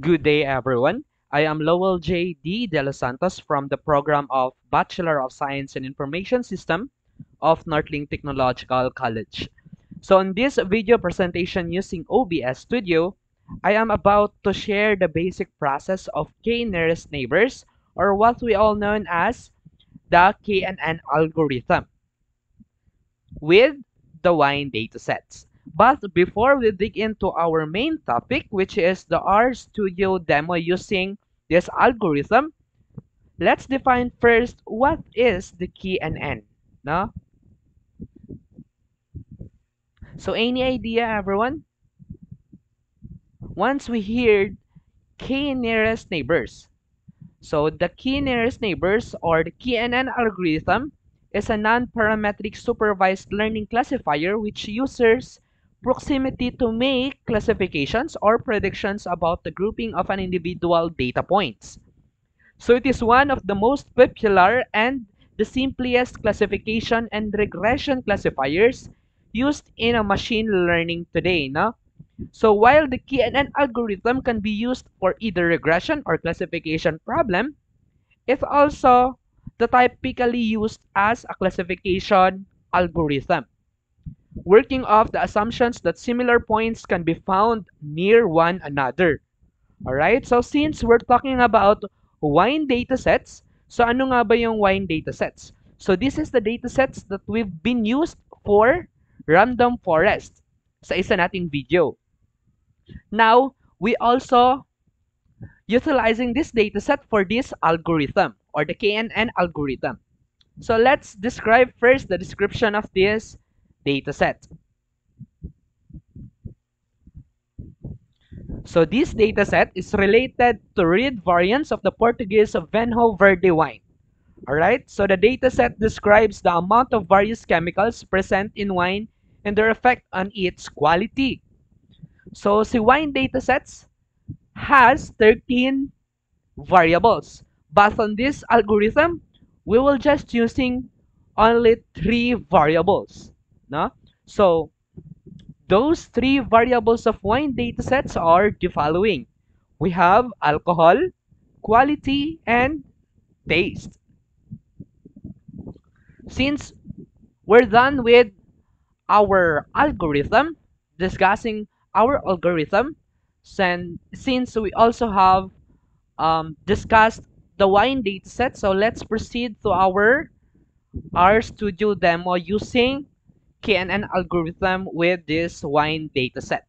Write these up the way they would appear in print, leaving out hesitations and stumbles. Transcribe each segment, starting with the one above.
Good day, everyone. I am Lowell J. D. De Los Santos from the program of Bachelor of Science in Information System of Northlink Technological College. So in this video presentation using OBS Studio, I am about to share the basic process of k-nearest neighbors, or what we all know as the KNN algorithm, with the wine datasets. But before we dig into our main topic, which is the RStudio demo using this algorithm, let's define first what is the KNN. No? So any idea, everyone? Once we hear k nearest neighbors, so the key nearest neighbors or the KNN algorithm is a non-parametric supervised learning classifier which uses proximity to make classifications or predictions about the grouping of an individual data points. So it is one of the most popular and the simplest classification and regression classifiers used in a machine learning today. No? So while the KNN algorithm can be used for either regression or classification problem, it's also the typically used as a classification algorithm, working off the assumptions that similar points can be found near one another. Alright, so since we're talking about wine datasets, so ano nga ba yung wine datasets? So this is the datasets that we've been used for random forest sa isa nating video. Now, we also utilizing this dataset for this algorithm or the KNN algorithm. So let's describe first the description of this dataset. So this dataset is related to read variants of the Portuguese Venho Verde wine. Alright, so the dataset describes the amount of various chemicals present in wine and their effect on its quality. So si wine datasets has 13 variables. But on this algorithm, we will just using only 3 variables. No? So those 3 variables of wine datasets are the following. We have alcohol, quality, and taste. Since we're done with our algorithm, discussing our algorithm, since we also have discussed the wine dataset, so let's proceed to our RStudio demo using KNN algorithm with this wine dataset.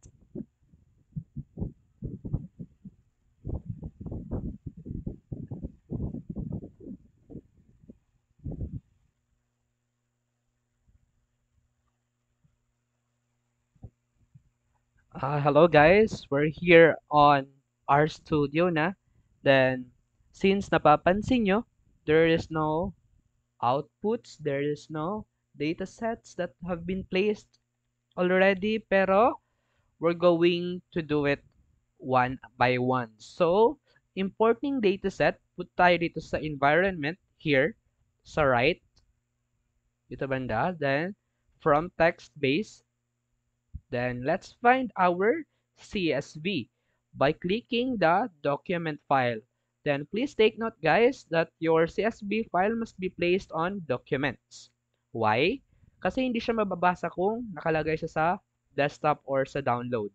Hello guys, we're here on RStudio na. Then, since napapansin nyo, there is no outputs, there is no datasets that have been placed already, pero we're going to do it one by one. So, importing dataset, put tayo dito sa environment here, sa right, dito banda, then from text base, then let's find our CSV by clicking the document file. Then please take note guys that your CSV file must be placed on documents. Why? Kasi hindi siya mababasa kung nakalagay siya sa desktop or sa download.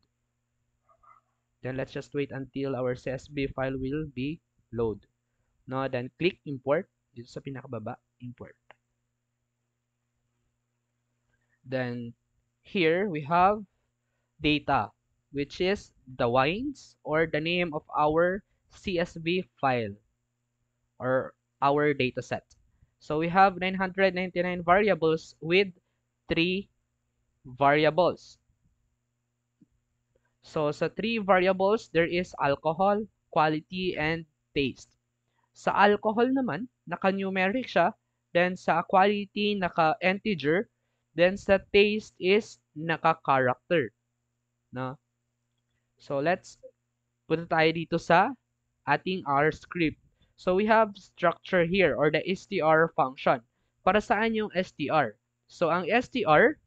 Then let's just wait until our CSV file will be load. No, then click import dito sa pinakababa, import. Then here we have data, which is the wines or the name of our CSV file or our dataset. So we have 999 variables with 3 variables. So sa 3 variables, there is alcohol, quality, and taste. Sa alcohol naman, naka-numeric siya. Then sa quality, naka-integer. Then sa taste is naka-character. No? So let's punta tayo dito sa ating R script. So we have structure here or the str function. Para saan yung str? So ang str,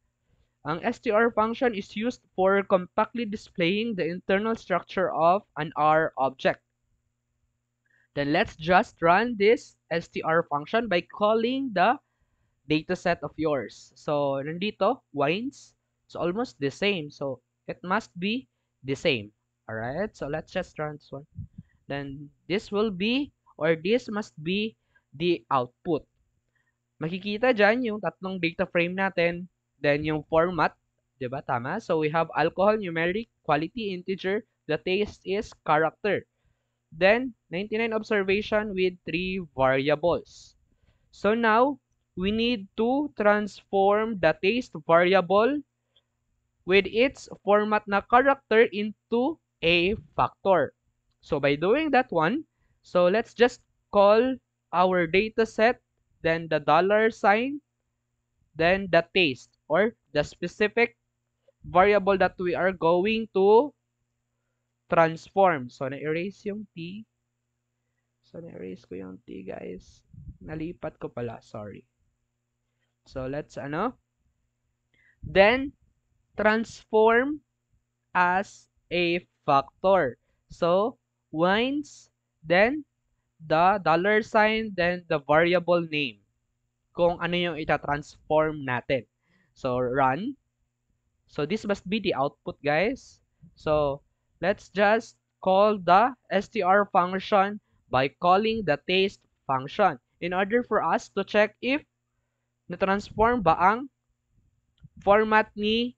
Ang str function is used for compactly displaying the internal structure of an R object. Then let's just run this str function by calling the dataset of yours. So, nandito, wines. It's almost the same. So, it must be the same. Alright, so let's just run this one. Then, this will be, or this must be the output. Makikita dyan yung tatlong data frame natin. Then, yung format. Diba? Tama? So, we have alcohol, numeric, quality, integer. The taste is character. Then, 99 observation with 3 variables. So now, we need to transform the taste variable with its format na character into a factor. So by doing that one, so let's just call our data set, then the dollar sign, then the taste or the specific variable that we are going to transform. So na-erase yung T. So na-erase ko yung T, guys. Nalipat ko pala, sorry. So let's then transform as a factor. So wines, then the dollar sign, then the variable name. Kung ano yung ita-transform natin. So run. So this must be the output, guys. So let's just call the str function by calling the taste function in order for us to check if na-transform ba ang format ni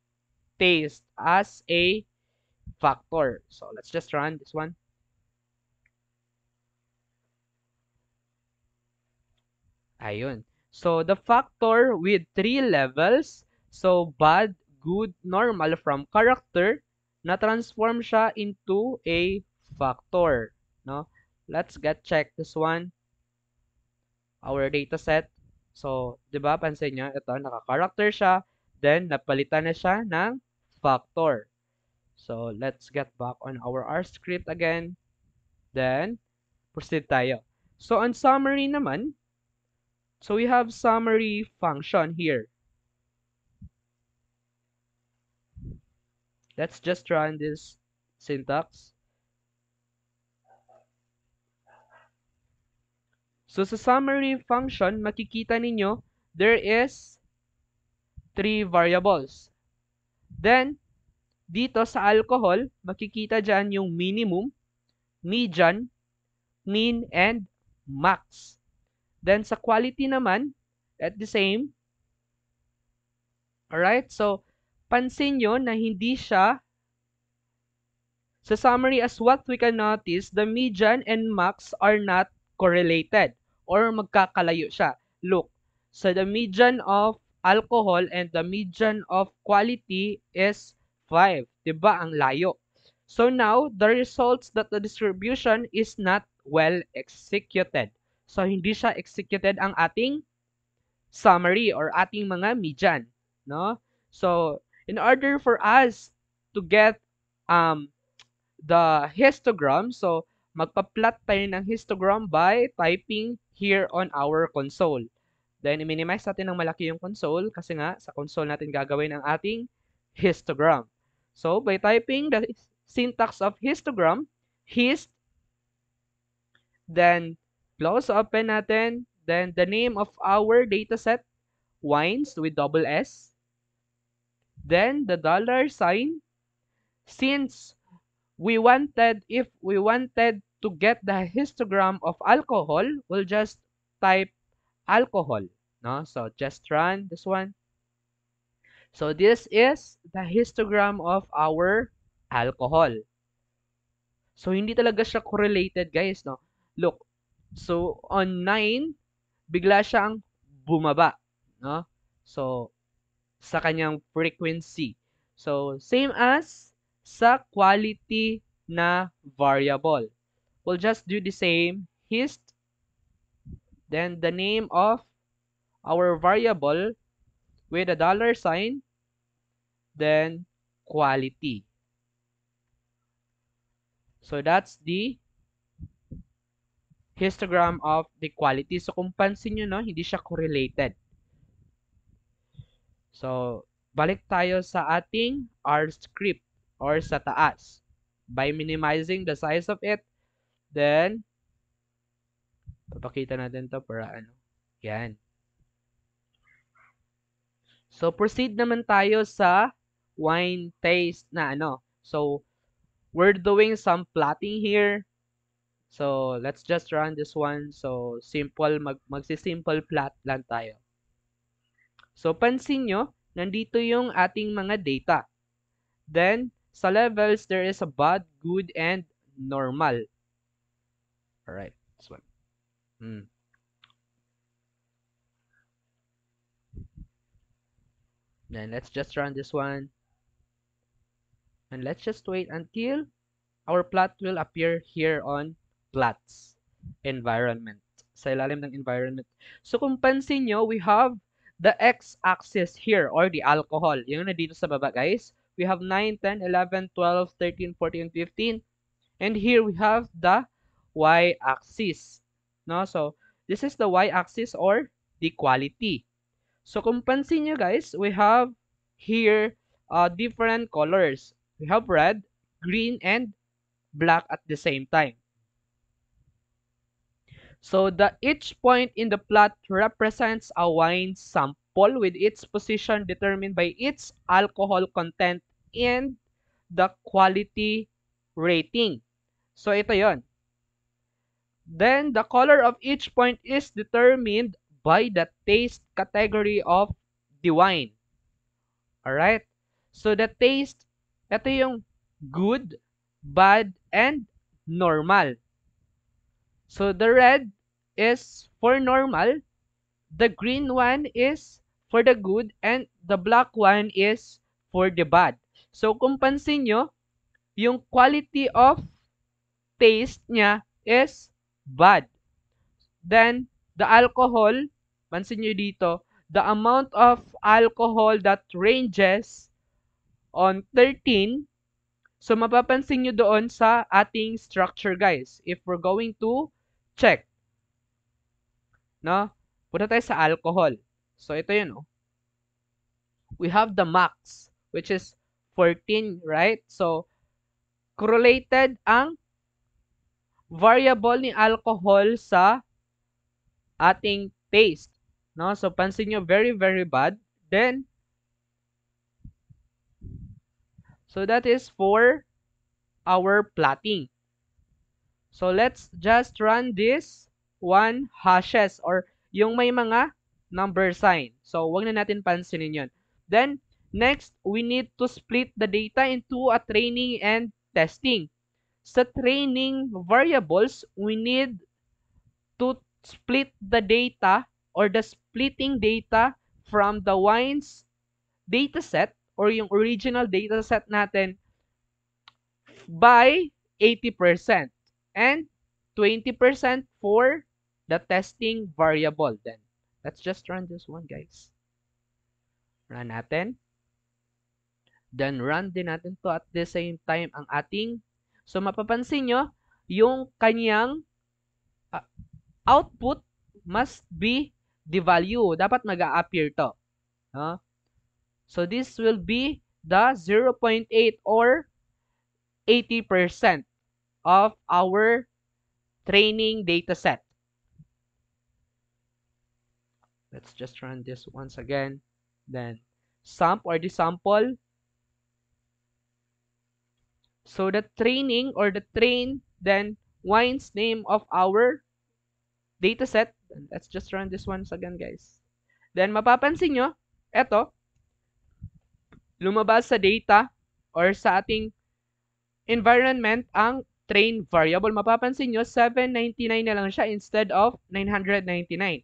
taste as a factor. So let's just run this one. Ayun. So the factor with 3 levels, so bad, good, normal from character, na-transform siya into a factor. No? Let's get check this one. Our data set. So, di ba, pansin nyo, ito, naka-character siya, then napalitan na siya ng factor. So, let's get back on our R script again. Then, proceed tayo. So, on summary naman, so we have summary function here. Let's just run this syntax. So, sa summary function, makikita ninyo, there is 3 variables. Then, dito sa alcohol, makikita dyan yung minimum, median, mean, and max. Then, sa quality naman, at the same. Alright? So, pansin nyo na hindi siya, sa summary as what we can notice, the median and max are not correlated or magkakalayo siya. Look, so the median of alcohol and the median of quality is 5. Diba? Ang layo. So now, the results that the distribution is not well executed. So, hindi siya executed ang ating summary or ating mga median. No? So, in order for us to get the histogram, so magpa-plot tayo ng histogram by typing here on our console. Then, i-minimize natin ng malaki yung console kasi nga sa console natin gagawin ang ating histogram. So, by typing the syntax of histogram, hist, then close open natin, then the name of our dataset, wines with double S, then the dollar sign, since if we wanted to get the histogram of alcohol, we'll just type alcohol. No? So just run this one. So this is the histogram of our alcohol. So hindi talaga siya correlated, guys, no? Look. So on 9, bigla siyang bumaba, no? So sa kanyang frequency. So same as sa quality na variable. We'll just do the same, hist, then the name of our variable with a dollar sign, then quality. So that's the histogram of the quality. So kung pansin nyo, no, hindi siya correlated. So balik tayo sa ating R script or sa taas. By minimizing the size of it, then, papakita natin to para ano. Yan. So, proceed naman tayo sa wine taste na ano. So, we're doing some plotting here. So, let's just run this one. So, simple, magsi-simple plot lang tayo. So, pansin nyo, nandito yung ating mga data. Then, sa levels, there is a bad, good, and normal. Alright, this one. Then, let's just run this one. And let's just wait until our plot will appear here on plots environment. Sa ilalim ng environment. So, kung pansin nyo, we have the x-axis here or the alcohol. Yung na dito sa baba, guys. We have 9, 10, 11, 12, 13, 14, 15. And here we have the y-axis. No? So, this is the y-axis or the quality. So, kung pansin nyo, guys, we have here different colors. We have red, green, and black at the same time. So each point in the plot represents a wine sample with its position determined by its alcohol content and the quality rating. So ito yon. Then the color of each point is determined by the taste category of the wine. Alright? So the taste, ito yung good, bad, and normal. So the red is for normal, the green one is for the good, and the black one is for the bad. So kung pansin nyo, yung quality of taste niya is bad. Then, the alcohol, pansin nyo dito, the amount of alcohol that ranges on 13. So, mapapansin nyo doon sa ating structure, guys. If we're going to check. No? Punta tayo sa alcohol. So, ito yun, oh. We have the max, which is 14, right? So, correlated ang variable ni alcohol sa ating taste. No? So, pansin nyo, very, very bad. Then, so that is for our plotting. So, let's just run this one hashes or yung may mga number sign. So, wag na natin pansinin yun. Then, next, we need to split the data into a training and testing. Sa training variables, we need to split the data or the splitting data from the wines dataset or yung original dataset natin by 80% and 20% for the testing variable. Then, let's just run this one, guys. Run natin. Then, run din natin to at the same time ang ating. So, mapapansin nyo, yung kanyang output must be the value. Dapat mag-a-appear to. So, this will be the 0.8 or 80% of our training data set. Let's just run this once again. Then, sum or the sample. So, the training or the train, then wine's name of our data set. Let's just run this once again, guys. Then, mapapansin nyo, eto, lumabas sa data or sa ating environment ang train variable. Mapapansin nyo, 799 na lang siya instead of 999.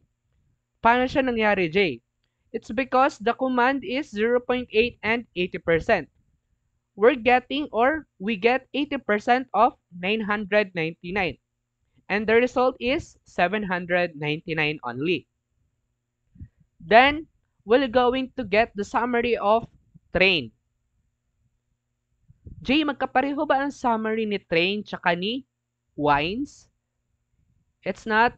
Paano siya nangyari, Jay? It's because the command is 0.8 and 80%. We're getting or we get 80% of 999. And the result is 799 only. Then, we're going to get the summary of train. Jay, magkapareho ba ang summary ni train tsaka ni wines? It's not.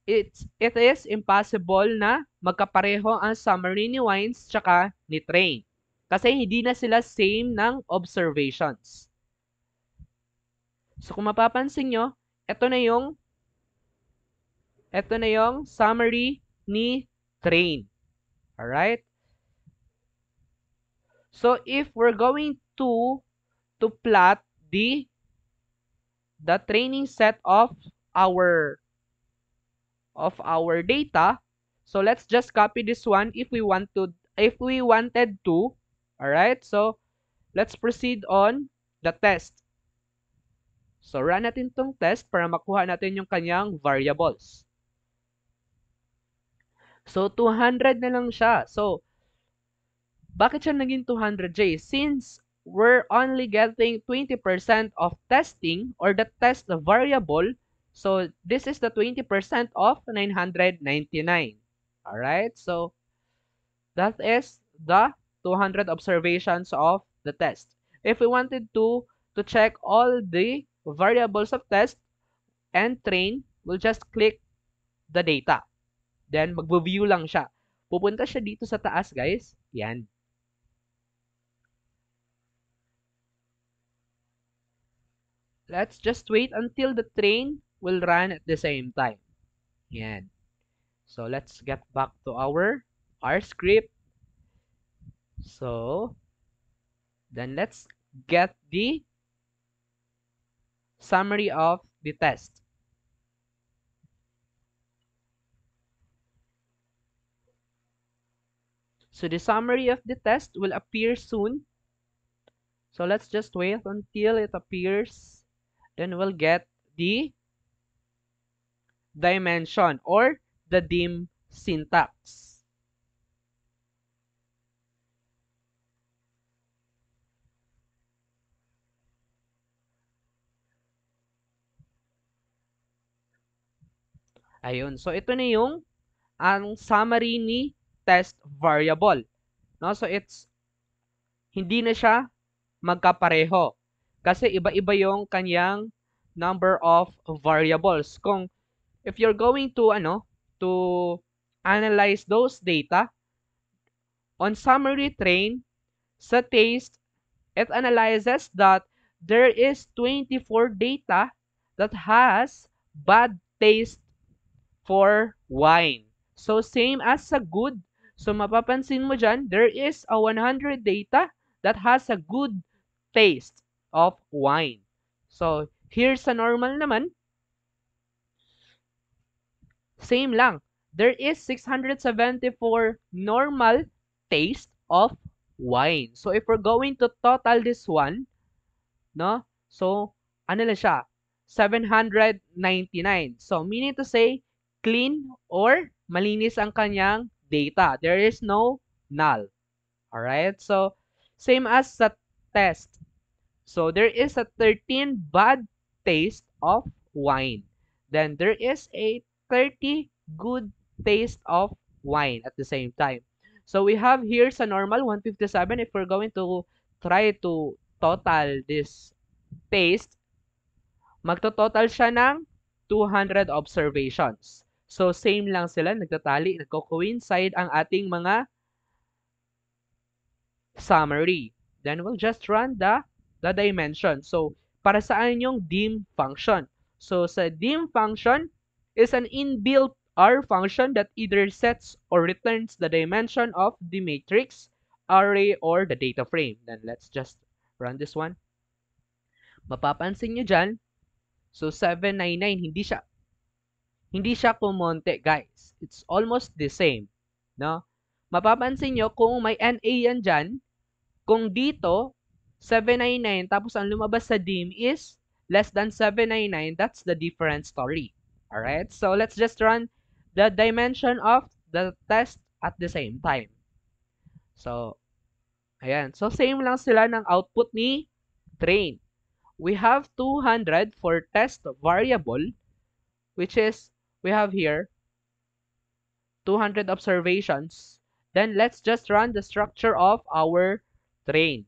It is impossible na magkapareho ang summary ni Wines tsaka ni Train. Kasi hindi na sila same ng observations. So kung mapapansin nyo, ito na yung summary ni Train. Alright? So if we're going to plot the training set of our data, so let's just copy this one if we wanted to. All right, so let's proceed on the test. So run natin tong test para makuha natin yung kanyang variables. So 200 na lang siya. So bakit siya naging 200J? Since we're only getting 20% of testing or the test variable, so this is the 20% of 999. All right, so that is the 200 observations of the test. If we wanted to check all the variables of test and train, we'll just click the data. Then magvo-view lang siya. Pupunta siya dito sa taas, guys. Yan. Let's just wait until the train will run at the same time. Yan. So let's get back to our script. So then let's get the summary of the test. So the summary of the test will appear soon. So let's just wait until it appears. Then we'll get the dimension or the dim syntax. Ayun. So ito na yung ang summary ni test variable. No? So hindi na siya magkapareho. Kasi iba-iba yung kanyang number of variables. If you're going to analyze those data on summary train, sa taste, it analyzes that there is 24 data that has bad taste for wine. So same as sa good. So mapapansin mo dyan, there is a 100 data that has a good taste of wine. So here's a normal naman. Same lang. There is 674 normal taste of wine. So if we're going to total this one, no? So ano lang siya? 799. So meaning to say, clean or malinis ang kanyang data. There is no null. Alright? So same as sa test. So there is a 13 bad taste of wine. Then there is a 30 good taste of wine at the same time. So we have here sa normal 157. If we're going to try to total this taste, magto-total siya ng 200 observations. So same lang sila, nagtatali, nagko-coincide ang ating mga summary. Then we'll just run the dimension. So para saan yung dim function? So sa dim function is an inbuilt R function that either sets or returns the dimension of the matrix, array, or the data frame. Then let's just run this one. Mapapansin nyo dyan, so 799, hindi siya kumonte, guys. It's almost the same, no? Mapapansin nyo kung may NA yan dyan, kung dito 799 tapos ang lumabas sa dim is less than 799, that's the different story. Alright? So let's just run the dimension of the test at the same time. So ayan. So same lang sila ng output ni train. We have 200 for test variable, which is we have here 200 observations. Then let's just run the structure of our train.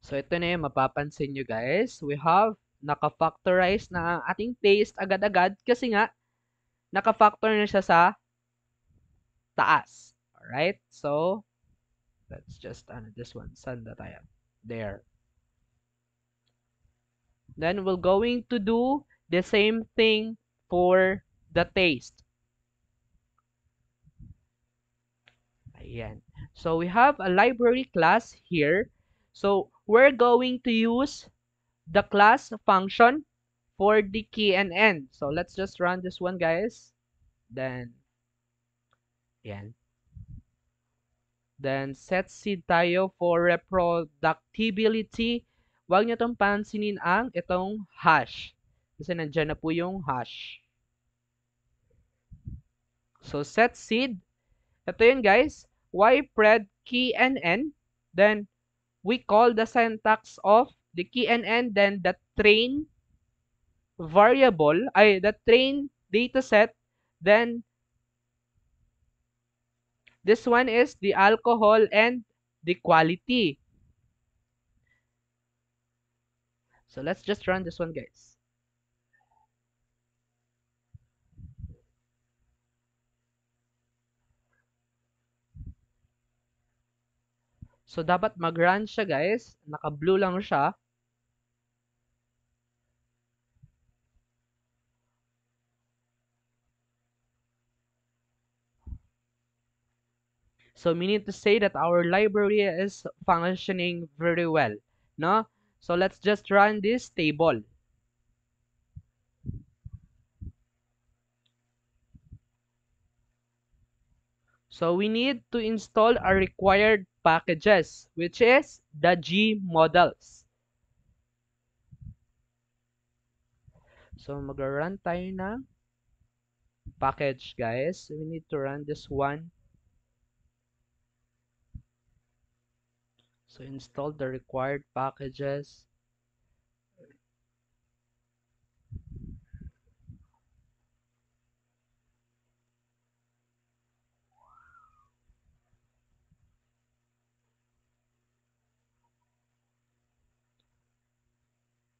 So ito na yung mapapansin nyo, guys. We have naka-factorize na ang ating taste agad-agad kasi nga naka-factor na siya sa taas. Alright? So, let's just, this one, send that tayo. There. Then, we're going to do the same thing for the taste. Ayan. So, we have a library class here. So, we're going to use the class function for the key and end. So, let's just run this one, guys. Then, yan. Then, set seed tayo for reproducibility. Huwag nyo itong pansinin itong hash. Kasi nandyan na po yung hash. So, set seed. Ito yun, guys. Ypred key and end. Then, we call the syntax of the key and end. Then, the train variable, the train dataset. Then, this one is the alcohol and the quality. So let's just run this one, guys. So dapat mag-run siya, guys. Naka-blue lang siya. So meaning to say that our library is functioning very well, no? So let's just run this table. So we need to install our required packages, which is the G models. So mag-run tayo ng package, guys. We need to run this one. So install the required packages.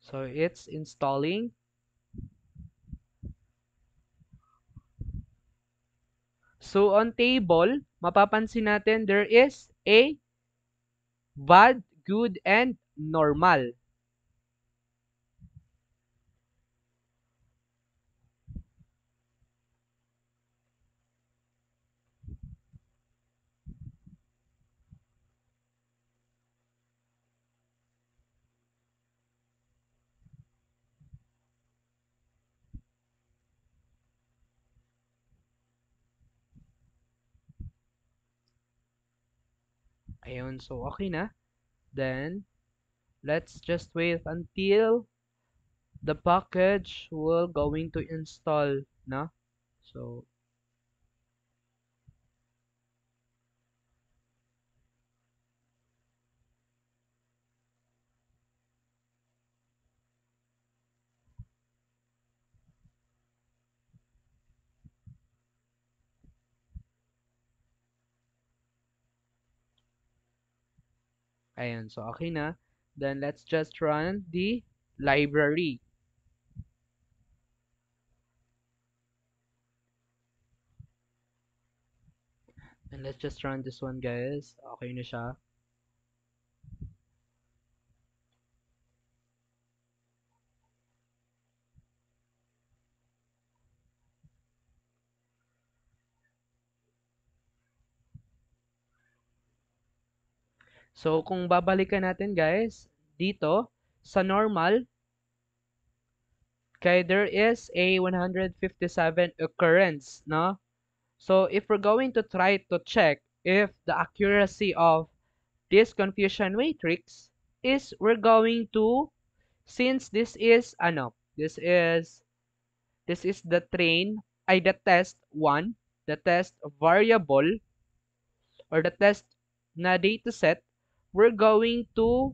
So it's installing. So on table, mapapansin natin there is a bad, good, and normal. Ayun, so okay na. Then, let's just wait until the package will going to install na. So, ayun, so okay na. Then, let's just run the library. And let's just run this one, guys. Okay na siya. So, kung babalikan natin, guys, dito, sa normal, okay, there is a 157 occurrence, no? So, if we're going to try to check if the accuracy of this confusion matrix is, we're going to, since this is, this is the the test 1, the test variable, or the test na dataset, we're going to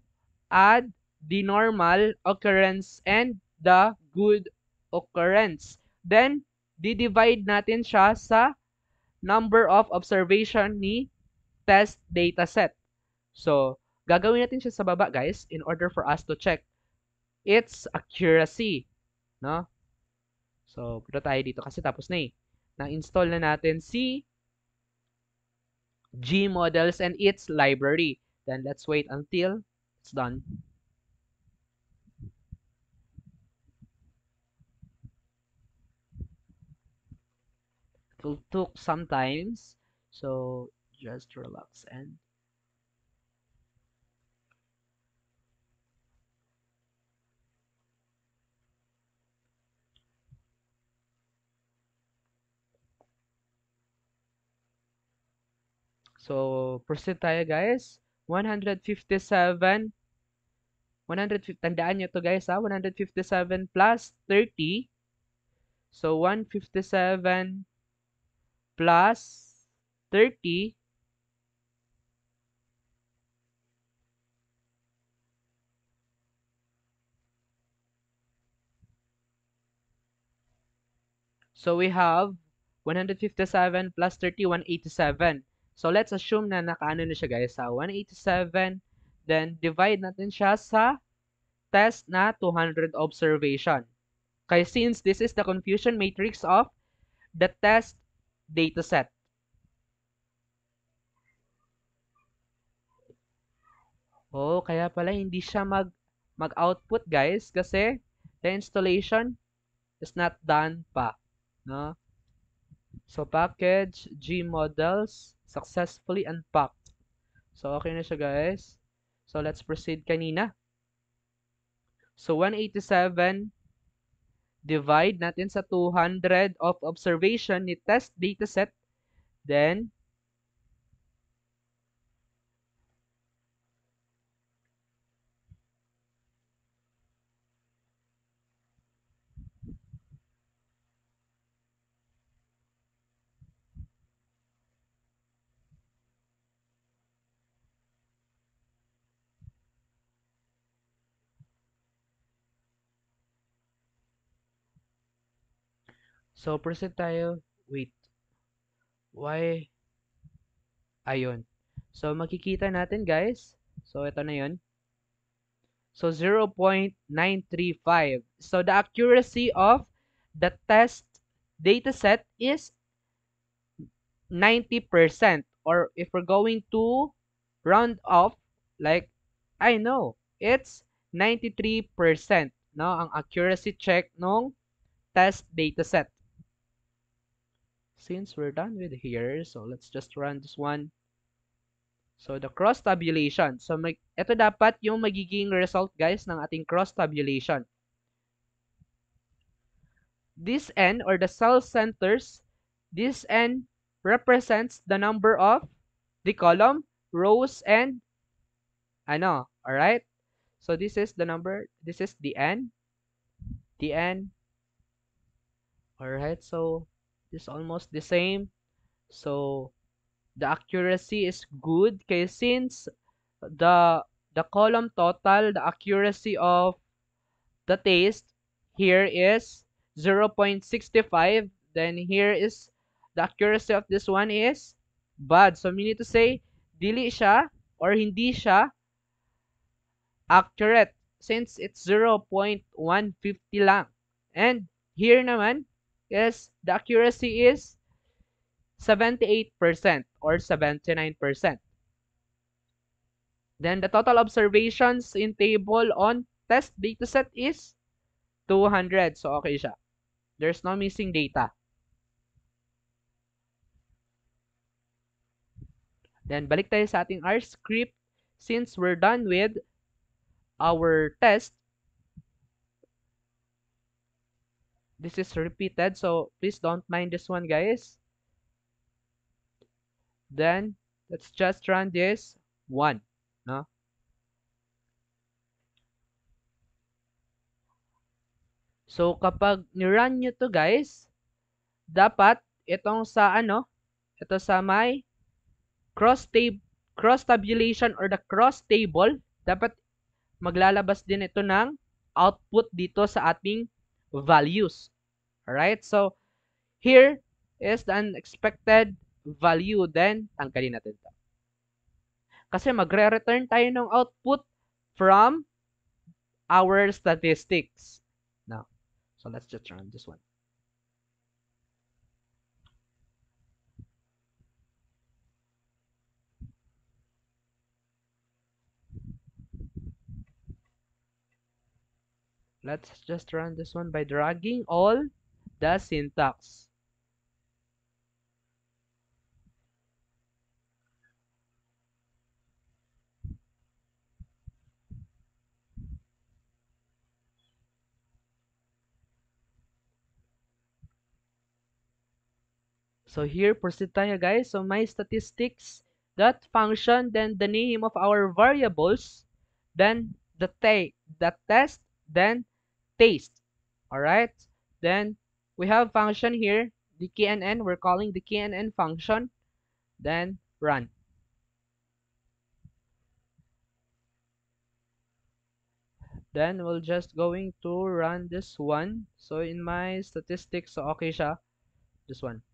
add the normal occurrence and the good occurrence. Then, di-divide natin siya sa number of observation ni test dataset. So, gagawin natin siya sa baba, guys, in order for us to check its accuracy, no? So, punta tayo dito kasi tapos na eh. Na-install na natin si Gmodels and its library. Then let's wait until it's done. It will took some times, so just relax and so proceed tayo guys. 157 150, tandaan nyo to guys ha, 157 plus 30. So 157 plus 30. So we have 157 plus 30, 187. So let's assume na nakaano na siya guys sa 187. Then divide natin siya sa test na 200 observation. Kaya since this is the confusion matrix of the test dataset. Oh, kaya pala hindi siya mag-output guys kasi the installation is not done pa, no? So package Gmodels successfully unpacked. So okay na siya guys. So let's proceed kanina. So 187 divide natin sa 200 of observation ni test dataset. Then so proceed tayo. Wait. Why? Ayun. So makikita natin guys. So ito na 'yon. So 0.935. So the accuracy of the test dataset is 90%. Or if we're going to round off, like, I know, it's 93%, no? Ang accuracy check nung test dataset. Since we're done with here, so let's just run this one. So the cross tabulation. So ito dapat yung magiging result guys ng ating cross tabulation. This n or the cell centers, this n represents the number of the column, rows, and all right? So this is the number, this is the n, all right? So this is almost the same. So the accuracy is good kaya since the column total, the accuracy of the taste here is 0.65, then here is the accuracy of this one is bad. So meaning to say dili siya or hindi siya accurate since it's 0.150 lang. And here naman is the accuracy is 78% or 79%. Then the total observations in table on test dataset is 200. So okay siya. There's no missing data. Then balik tayo sa ating R script. Since we're done with our test, this is repeated. So please don't mind this one, guys. Then let's just run this one. No? So kapag ni-run nyo to guys, dapat itong sa ito sa may cross tabulation or the cross table, dapat maglalabas din ito ng output dito sa ating values. Alright? So here is the unexpected value. Then tanggalin natin ito. Kasi magre-return tayo ng output from our statistics. Now, so let's just run this one. Let's just run this one by dragging all the syntax. So here, proceed tayo guys. So my statistics, that function, then the name of our variables, then the test, then taste. Alright? Then we have function here, the KNN. We're calling the KNN function. Then run. Then we'll just going to run this one. So in my statistics, so okay siya. This one.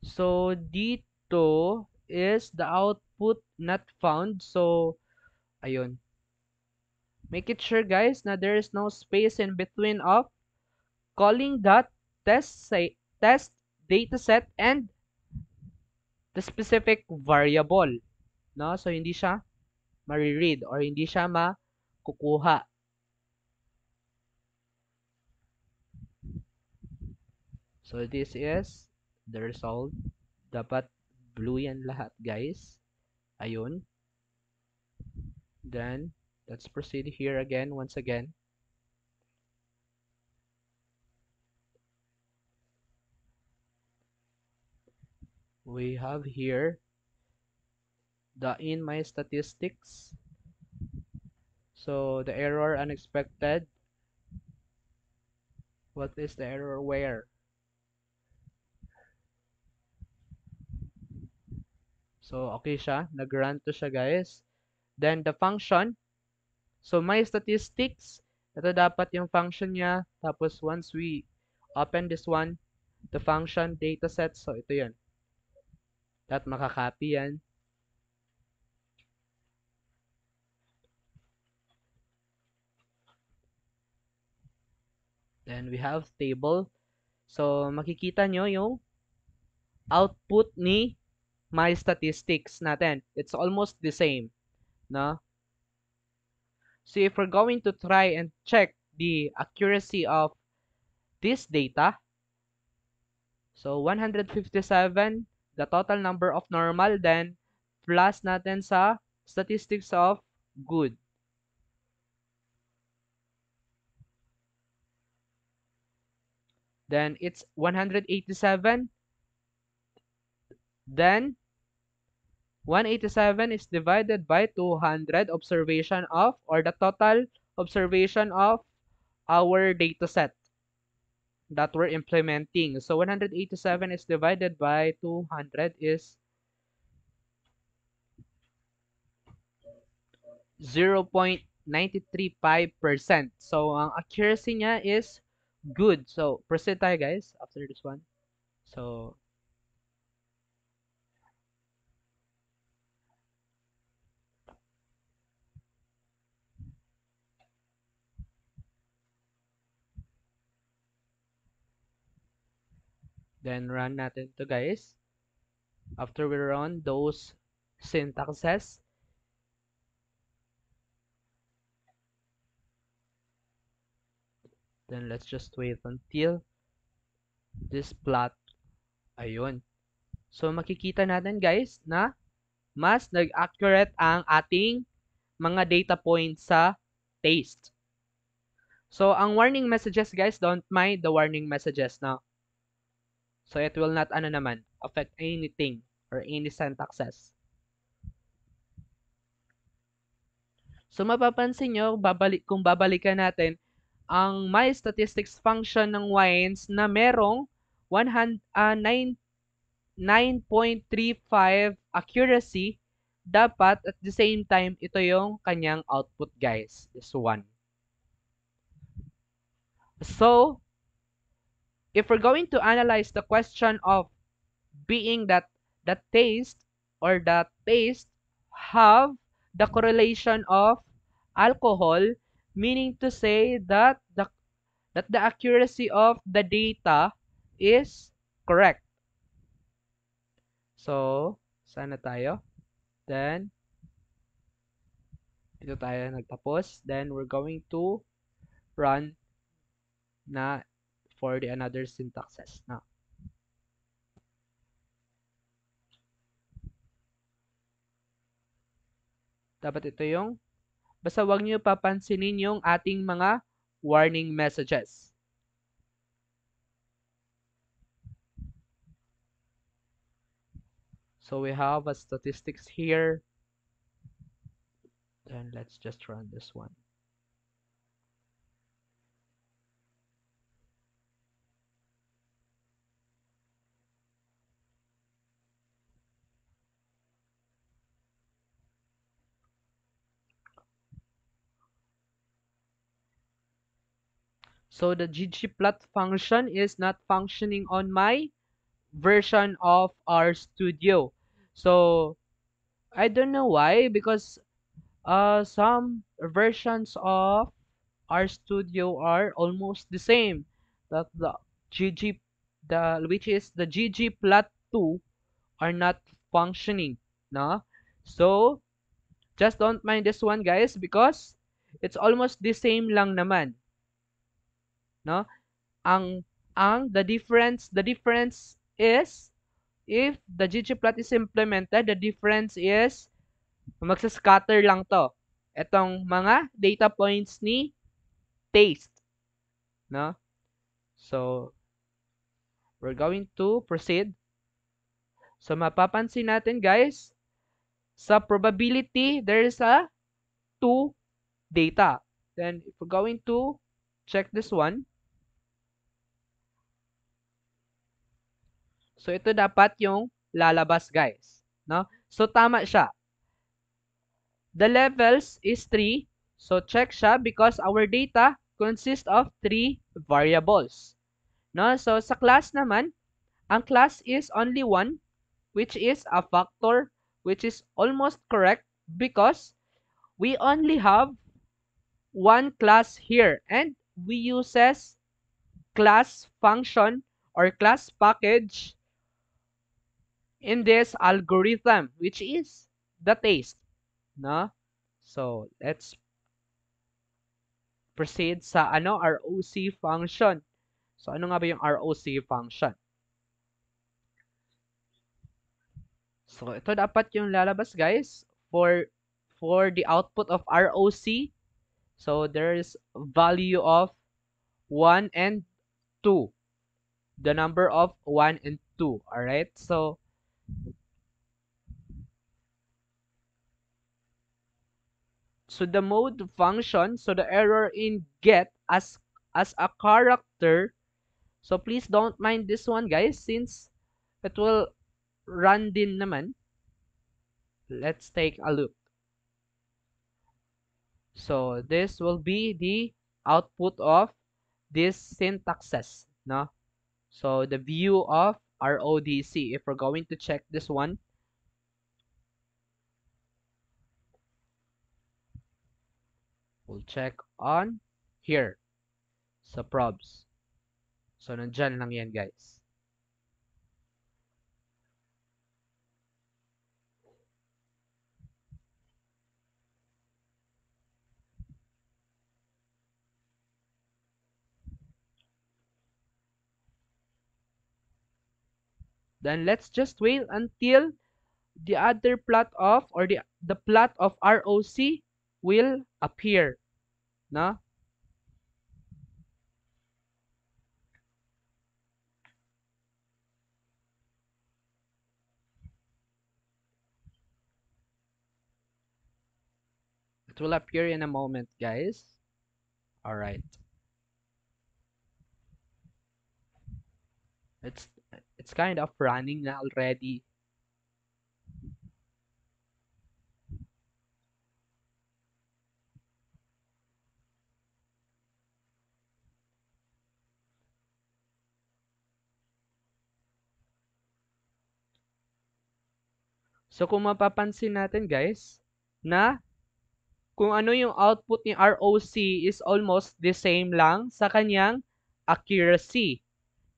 So dito is the output not found. So ayun. Make it sure guys na there is no space in between of calling that test dataset and the specific variable. No? So hindi siya ma-read or hindi siya makukuha. So this is the result. Dapat blue yan lahat guys. Ayun. Then let's proceed here again once again. We have here the in my statistics. So the error unexpected. What is the error where? So okay siya, nag-run to siya guys. Then the function. So my statistics, ito dapat yung function niya. Tapos once we open this one, the function dataset. So ito yun. That makakopy yan. Then we have table. So makikita nyo yung output ni my statistics natin. It's almost the same, no? So if we're going to try and check the accuracy of this data, so 157, the total number of normal, then plus natin sa statistics of good. Then it's 187. Then 187 is divided by 200 observation of, or the total observation of our data set that we're implementing. So 187 is divided by 200 is 0.935%. So ang accuracy niya is good. So proceed tayo guys after this one. So then run natin to guys. After we run those syntaxes, then let's just wait until this plot. Ayun. So makikita natin guys na mas nag-accurate ang ating mga data points sa taste. So ang warning messages guys, don't mind the warning messages now. So it will not affect anything or any syntaxes. So mapapansin nyo, kung babalikan natin, ang my statistics function ng wines na merong 9.35 accuracy, dapat at the same time, ito yung kanyang output guys, this one. So, if we're going to analyze the question of being that the taste or the taste have the correlation of alcohol, meaning to say that the accuracy of the data is correct. So, sana tayo? Then, ito tayo nagtapos. Then, we're going to run na for the another syntaxes na. Dapat ito yung, basta wag niyo papansinin yung ating mga warning messages. So we have a statistics here. Then let's just run this one. So the ggplot function is not functioning on my version of RStudio. So I don't know why, because some versions of RStudio are almost the same. That the GG which is the ggplot2 are not functioning, no? So just don't mind this one, guys, because it's almost the same lang naman, no? Ang the difference is if the ggplot is implemented, the difference is magsa-scatter lang to. Etong mga data points ni taste, no? So we're going to proceed. So mapapansin natin, guys, sa probability there is a 2 data. Then if we're going to check this one, so ito dapat yung lalabas, guys, no? So tama siya. The levels is 3. So check siya because our data consists of 3 variables, no? So sa class naman, ang class is only 1, which is a factor, which is almost correct because we only have one class here and we uses class function or class package in this algorithm, which is the taste, no? So let's proceed sa ROC function. So ano nga ba yung ROC function? So ito dapat yung lalabas, guys, for the output of ROC. So there is value of 1 and 2. The number of 1 and 2. Alright? So the mode function, so the error in get as a character. So please don't mind this one, guys, since it will run din naman. Let's take a look. So this will be the output of this syntaxes, no? So the view of RODC. If we're going to check this one, we'll check on here sa probs. So nandyan lang yan, guys. Then let's just wait until the other plot of or the plot of ROC will appear, no? It will appear in a moment, guys. All right. It's it's kind of running now already. So kung mapapansin natin guys, na kung ano yung output ni ROC is almost the same lang sa kanyang accuracy,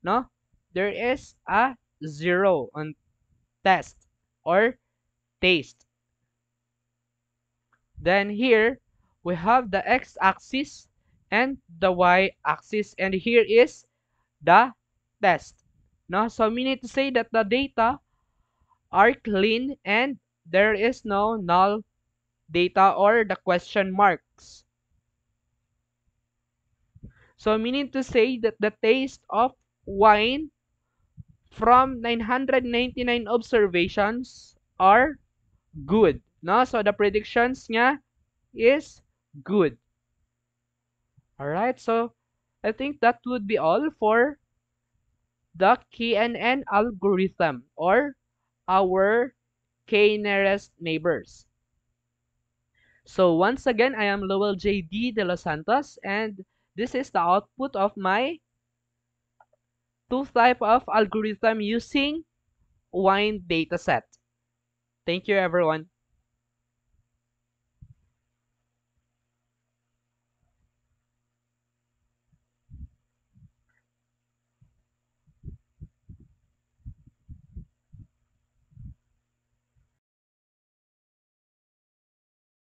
no? There is a 0 on test or taste. Then here, we have the x-axis and the y-axis, and here is the test. No? So meaning to say that the data are clean and there is no null data or the question marks. So meaning to say that the taste of wine from 999 observations are good. No? So the predictions niya is good. Alright, so I think that would be all for the KNN algorithm or our k-nearest neighbors. So once again, I am Lowell J.D. de los Santos, and this is the output of my two type of algorithm using wine dataset. Thank you everyone.